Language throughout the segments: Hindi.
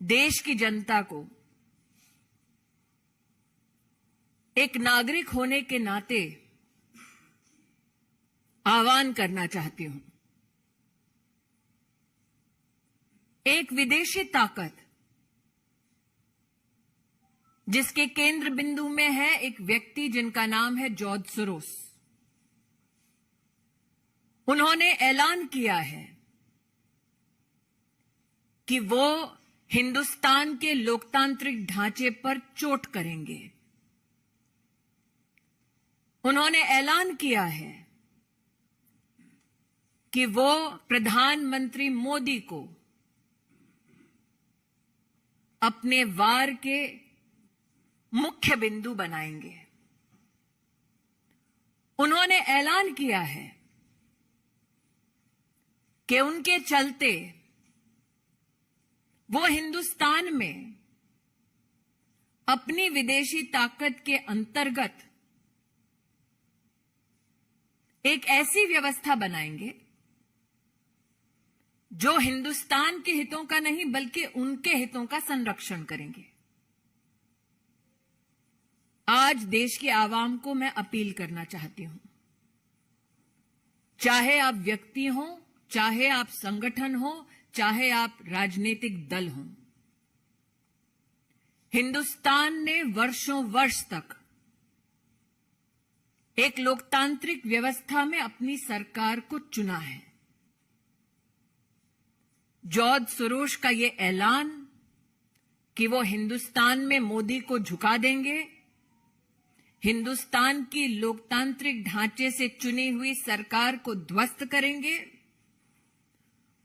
देश की जनता को एक नागरिक होने के नाते आह्वान करना चाहती हूं। एक विदेशी ताकत जिसके केंद्र बिंदु में है एक व्यक्ति जिनका नाम है जॉर्ज सोरोस। उन्होंने ऐलान किया है कि वो हिंदुस्तान के लोकतांत्रिक ढांचे पर चोट करेंगे। उन्होंने ऐलान किया है कि वो प्रधानमंत्री मोदी को अपने वार के मुख्य बिंदु बनाएंगे। उन्होंने ऐलान किया है कि उनके चलते वो हिंदुस्तान में अपनी विदेशी ताकत के अंतर्गत एक ऐसी व्यवस्था बनाएंगे जो हिंदुस्तान के हितों का नहीं बल्कि उनके हितों का संरक्षण करेंगे। आज देश की आवाम को मैं अपील करना चाहती हूं, चाहे आप व्यक्ति हो, चाहे आप संगठन हो, चाहे आप राजनीतिक दल हो, हिंदुस्तान ने वर्षों वर्ष तक एक लोकतांत्रिक व्यवस्था में अपनी सरकार को चुना है। जॉर्ज सोरोस का यह ऐलान कि वो हिंदुस्तान में मोदी को झुका देंगे, हिंदुस्तान की लोकतांत्रिक ढांचे से चुनी हुई सरकार को ध्वस्त करेंगे,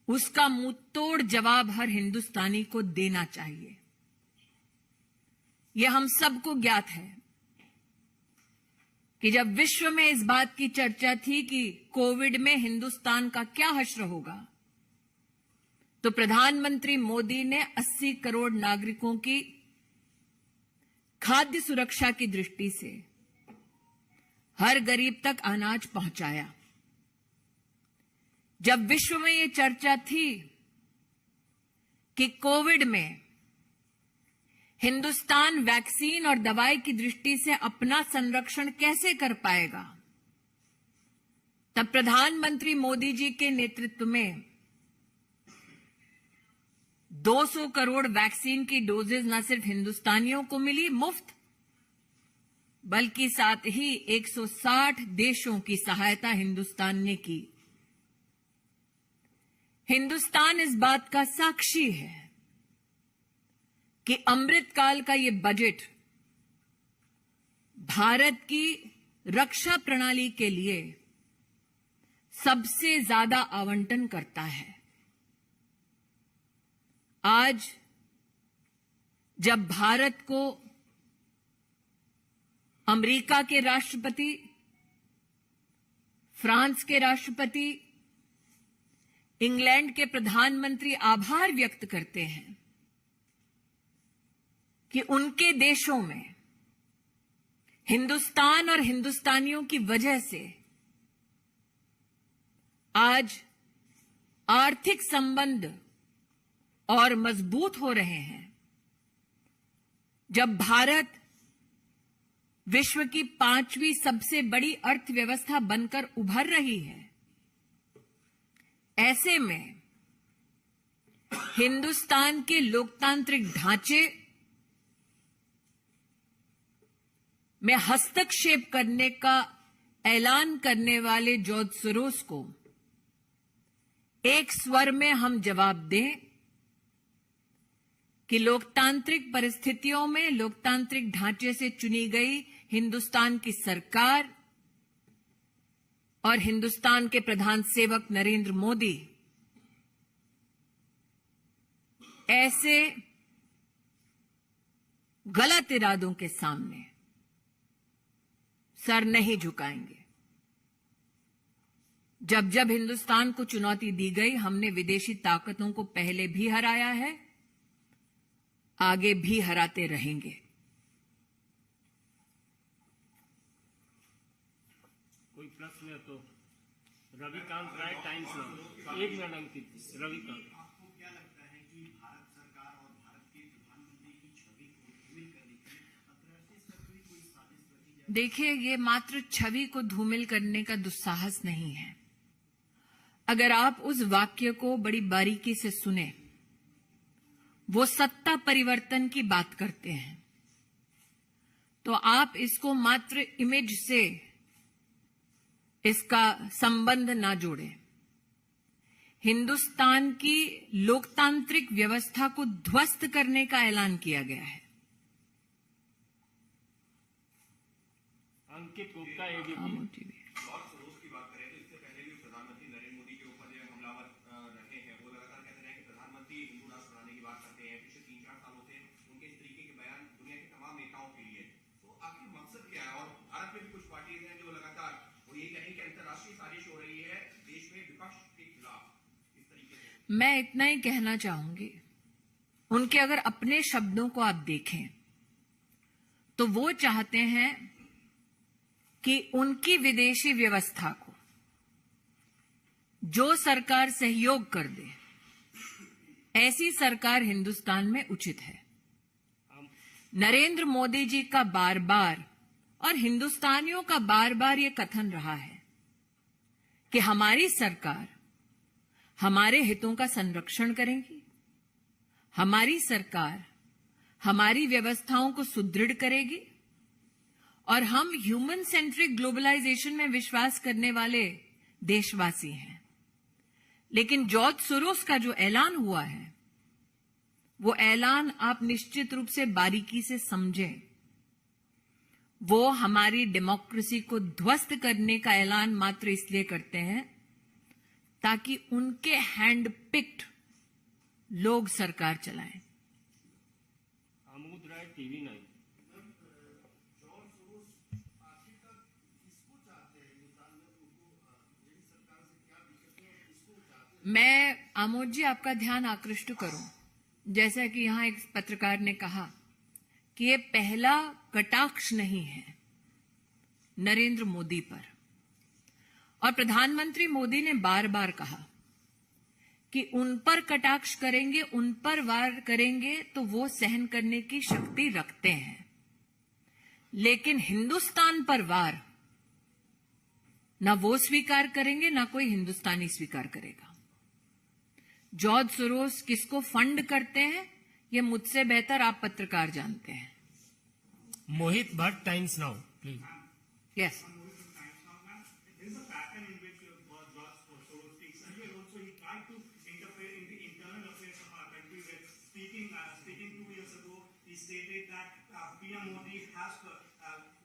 उसका मुंहतोड़ जवाब हर हिंदुस्तानी को देना चाहिए। यह हम सबको ज्ञात है कि जब विश्व में इस बात की चर्चा थी कि कोविड में हिंदुस्तान का क्या हश्र होगा, तो प्रधानमंत्री मोदी ने 80 करोड़ नागरिकों की खाद्य सुरक्षा की दृष्टि से हर गरीब तक अनाज पहुंचाया। जब विश्व में यह चर्चा थी कि कोविड में हिंदुस्तान वैक्सीन और दवाई की दृष्टि से अपना संरक्षण कैसे कर पाएगा, तब प्रधानमंत्री मोदी जी के नेतृत्व में 200 करोड़ वैक्सीन की डोजेज न सिर्फ हिंदुस्तानियों को मिली मुफ्त, बल्कि साथ ही 160 देशों की सहायता हिंदुस्तान ने की। हिंदुस्तान इस बात का साक्षी है कि अमृतकाल का ये बजट भारत की रक्षा प्रणाली के लिए सबसे ज्यादा आवंटन करता है। आज जब भारत को अमेरिका के राष्ट्रपति, फ्रांस के राष्ट्रपति, इंग्लैंड के प्रधानमंत्री आभार व्यक्त करते हैं कि उनके देशों में हिंदुस्तान और हिंदुस्तानियों की वजह से आज आर्थिक संबंध और मजबूत हो रहे हैं, जब भारत विश्व की 5वीं सबसे बड़ी अर्थव्यवस्था बनकर उभर रही है, ऐसे में हिंदुस्तान के लोकतांत्रिक ढांचे में हस्तक्षेप करने का ऐलान करने वाले जॉर्ज सोरोस को एक स्वर में हम जवाब दें कि लोकतांत्रिक परिस्थितियों में लोकतांत्रिक ढांचे से चुनी गई हिंदुस्तान की सरकार और हिंदुस्तान के प्रधान सेवक नरेंद्र मोदी ऐसे गलत इरादों के सामने सर नहीं झुकाएंगे। जब जब हिंदुस्तान को चुनौती दी गई, हमने विदेशी ताकतों को पहले भी हराया है, आगे भी हराते रहेंगे। कोई प्रश्न है तो रविकांत राय, टाइम्स। 1 मिनट अंकित। रविकांत, आपको क्या लगता है कि भारत सरकार और भारत के देखिए, ये मात्र छवि को धूमिल करने का दुस्साहस नहीं है। अगर आप उस वाक्य को बड़ी बारीकी से सुने, वो सत्ता परिवर्तन की बात करते हैं, तो आप इसको मात्र इमेज से इसका संबंध ना जोड़ें। हिंदुस्तान की लोकतांत्रिक व्यवस्था को ध्वस्त करने का ऐलान किया गया है। अंकित गुप्ता एबीपी। जॉर्ज सोरोस की बात करें तो इससे पहले भी प्रधानमंत्री नरेंद्र मोदी के ऊपर जो हमलावर रहे हैं, वो लगातार कहते रहे कि प्रधानमंत्री हिंदू राष्ट्र बनाने की बात करते हैं। पिछले 3-4 सालों से उनके इस तरीके के बयान दुनिया के तमाम नेताओं के लिए, तो आखिर मकसद क्या है? और भारत में भी कुछ पार्टीज हैं जो लगातार वो ये कह रही है कि अंतर्राष्ट्रीय साजिश हो रही है देश में विपक्ष के खिलाफ इस तरीके से। मैं इतना ही कहना चाहूंगी, उनके अगर अपने शब्दों को आप देखें तो वो चाहते हैं कि उनकी विदेशी व्यवस्था को जो सरकार सहयोग कर दे, ऐसी सरकार हिंदुस्तान में उचित है। नरेंद्र मोदी जी का बार बार और हिंदुस्तानियों का बार बार यह कथन रहा है कि हमारी सरकार हमारे हितों का संरक्षण करेगी, हमारी सरकार हमारी व्यवस्थाओं को सुदृढ़ करेगी, और हम ह्यूमन सेंट्रिक ग्लोबलाइजेशन में विश्वास करने वाले देशवासी हैं। लेकिन जॉर्ज सोरोस का जो ऐलान हुआ है, वो ऐलान आप निश्चित रूप से बारीकी से समझें। वो हमारी डेमोक्रेसी को ध्वस्त करने का ऐलान मात्र इसलिए करते हैं ताकि उनके हैंड पिक्ड लोग सरकार चलाएं। आमोद राय टीवी 9। मैं आमोद जी आपका ध्यान आकृष्ट करूं, जैसा कि यहां एक पत्रकार ने कहा कि ये पहला कटाक्ष नहीं है नरेंद्र मोदी पर, और प्रधानमंत्री मोदी ने बार बार कहा कि उन पर कटाक्ष करेंगे, उन पर वार करेंगे तो वो सहन करने की शक्ति रखते हैं, लेकिन हिंदुस्तान पर वार ना वो स्वीकार करेंगे, ना कोई हिंदुस्तानी स्वीकार करेगा। जॉर्ज सोरोस किसको फंड करते हैं, ये मुझसे बेहतर आप पत्रकार जानते हैं। Mohit Bhatt Times Now please. Yes. Stated that PM Modi has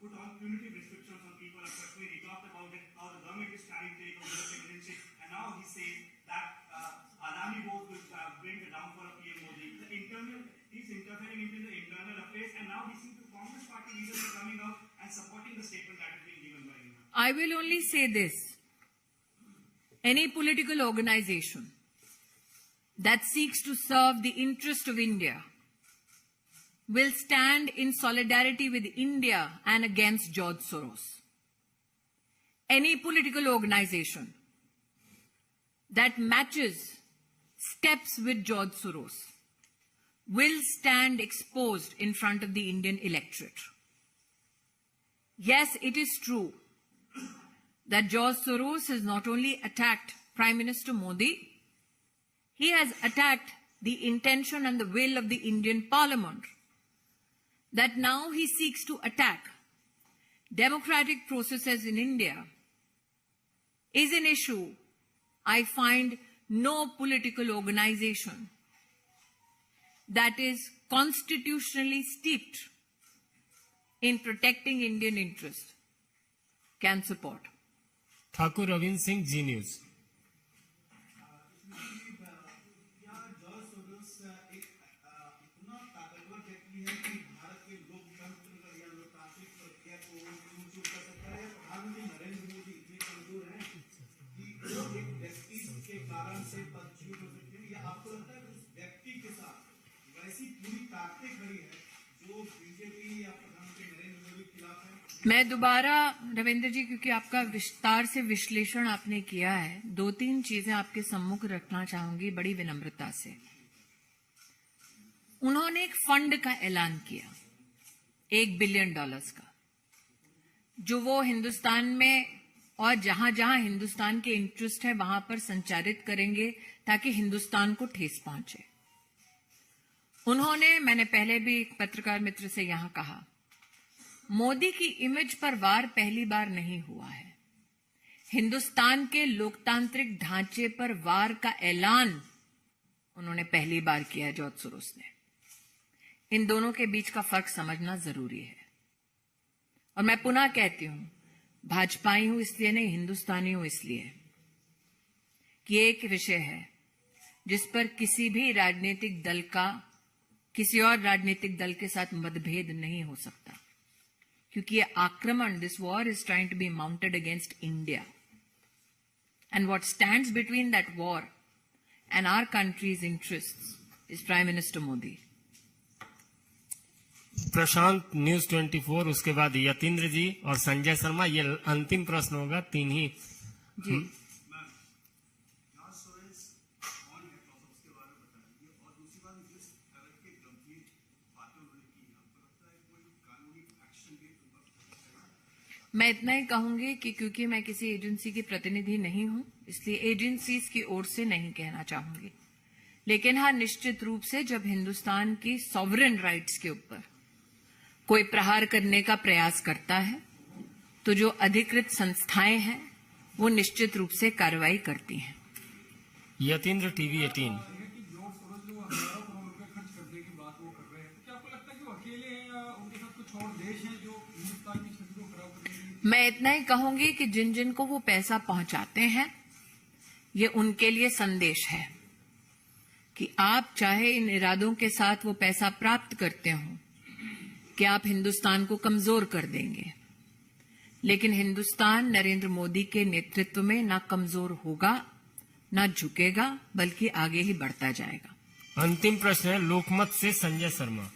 put on punitive restrictions on people of Kashmir. He talked about it, how the government is trying to take over the citizenship, and now he says that Adani vote will bring the downfall of PM Modi. He's interfering into the internal affairs, and now he sees the Congress party leaders are coming out and supporting the statement that is being given by him. I will only say this. Any political organization that seeks to serve the interest of India will stand in solidarity with India and against George Soros. Any political organization that matches steps with George Soros will stand exposed in front of the Indian electorate. Yes, it is true that George Soros has not only attacked Prime Minister Modi, he has attacked the intention and the will of the Indian Parliament. That now he seeks to attack democratic processes in India is an issue I find no political organization that is constitutionally steeped in protecting Indian interest can support. Thakur Ravindra Singh, Zee news. मैं दोबारा रविंद्र जी, क्योंकि आपका विस्तार से विश्लेषण आपने किया है, 2-3 चीजें आपके सम्मुख रखना चाहूंगी बड़ी विनम्रता से। उन्होंने एक फंड का ऐलान किया $1 बिलियन का, जो वो हिंदुस्तान में और जहां जहां हिंदुस्तान के इंटरेस्ट है वहां पर संचारित करेंगे ताकि हिंदुस्तान को ठेस पहुंचे। उन्होंने, मैंने पहले भी एक पत्रकार मित्र से यहां कहा, मोदी की इमेज पर वार पहली बार नहीं हुआ है। हिंदुस्तान के लोकतांत्रिक ढांचे पर वार का ऐलान उन्होंने पहली बार किया है जॉर्ज सोरोस ने। इन दोनों के बीच का फर्क समझना जरूरी है। और मैं पुनः कहती हूं, भाजपाई हूं इसलिए नहीं, हिंदुस्तानी हूं इसलिए कि एक विषय है जिस पर किसी भी राजनीतिक दल का किसी और राजनीतिक दल के साथ मतभेद नहीं हो सकता, क्योंकि ये आक्रमण, this war is trying to be mounted against India, and what stands between that war and our country's interests is prime minister Modi. Prashant, news 24, उसके बाद यतीन्द्र जी और संजय शर्मा। ये अंतिम प्रश्न होगा, 3 ही। जी, मैं इतना ही कहूंगी कि क्योंकि मैं किसी एजेंसी की प्रतिनिधि नहीं हूं, इसलिए एजेंसीज की ओर से नहीं कहना चाहूंगी। लेकिन हाँ, निश्चित रूप से जब हिंदुस्तान की सॉवरेन राइट्स के ऊपर कोई प्रहार करने का प्रयास करता है तो जो अधिकृत संस्थाएं हैं वो निश्चित रूप से कार्रवाई करती हैं। यतीन्द्र, टीवी 18। मैं इतना ही कहूंगी कि जिन जिन को वो पैसा पहुंचाते हैं, ये उनके लिए संदेश है कि आप चाहे इन इरादों के साथ वो पैसा प्राप्त करते हो कि आप हिंदुस्तान को कमजोर कर देंगे, लेकिन हिंदुस्तान नरेंद्र मोदी के नेतृत्व में ना कमजोर होगा, ना झुकेगा, बल्कि आगे ही बढ़ता जाएगा। अंतिम प्रश्न है लोकमत से संजय शर्मा।